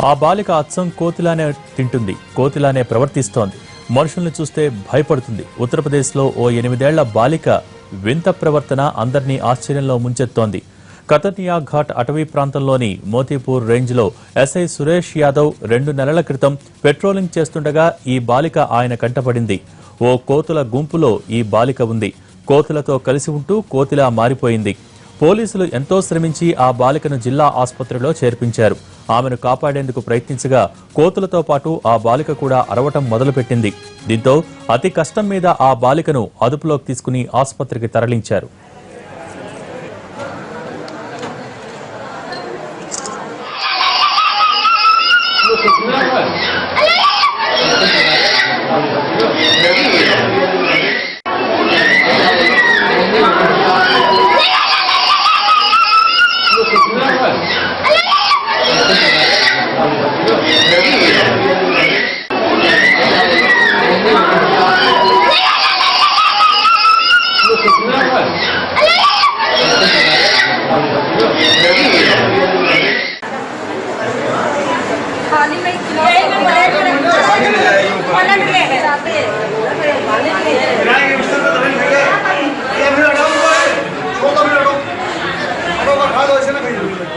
ఆ బాలిక అచ్చం కోతిలానే తింటుంది, కోతిలానే ప్రవర్తిస్తోంది. మనుషుల్ని చూస్తే భయపడుతుంది. ఉత్తరప్రదేశ్లో ఓ 8 ఏళ్ల బాలిక వింత ప్రవర్తన అందర్నీ ఆశ్చర్యంలో ముంచెత్తోంది. కతనియా ఘాట్ అటవీ ప్రాంతంలోని మోతీపూర్ రేంజ్లో ఎస్ఐ సురేష్ యాదవ్ 2 నెలల క్రితం పెట్రోలింగ్ చేస్తుండగా ఈ బాలిక ఆయన కంటపడింది. ఓ కోతుల గుంపులో ఈ బాలిక ఉంది. కోతులతో కలిసి ఉంటూ కోతిలా మారిపోయింది. పోలీసులు ఎంతో శ్రమించి ఆ బాలికను జిల్లా ఆసుపత్రిలో చేర్పించారు. ఆమెను కాపాడేందుకు ప్రయత్నించగా కోతులతో పాటు ఆ బాలిక కూడా అరవటం మొదలుపెట్టింది. దీంతో అతి కష్టం మీద ఆ బాలికను అదుపులోకి తీసుకుని ఆసుపత్రికి తరలించారు.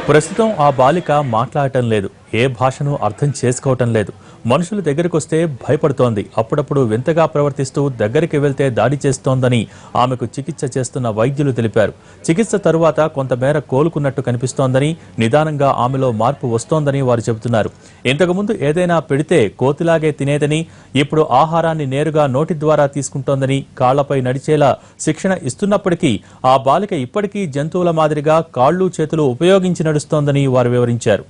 ప్రస్తుతం ఆ బాలిక మాట్లాడటం లేదు, ఏ భాషను అర్థం చేసుకోవటం లేదు. మనుషుల దగ్గరకొస్తే భయపడుతోంది. అప్పుడప్పుడు వింతగా ప్రవర్తిస్తూ దగ్గరికి వెళ్తే దాడి చేస్తోందని ఆమెకు చికిత్స చేస్తున్న వైద్యులు తెలిపారు. చికిత్స తరువాత కొంతమేర కోలుకున్నట్టు కనిపిస్తోందని, నిదానంగా ఆమెలో మార్పు వస్తోందని వారు చెబుతున్నారు. ఇంతకుముందు ఏదైనా పెడితే కోతిలాగే తినేదని, ఇప్పుడు ఆహారాన్ని నేరుగా నోటి ద్వారా తీసుకుంటోందని, కాళ్లపై నడిచేలా శిక్షణ ఇస్తున్నప్పటికీ ఆ బాలిక ఇప్పటికీ జంతువుల మాదిరిగా కాళ్లు చేతులు ఉపయోగించి నడుస్తోందని వారు వివరించారు.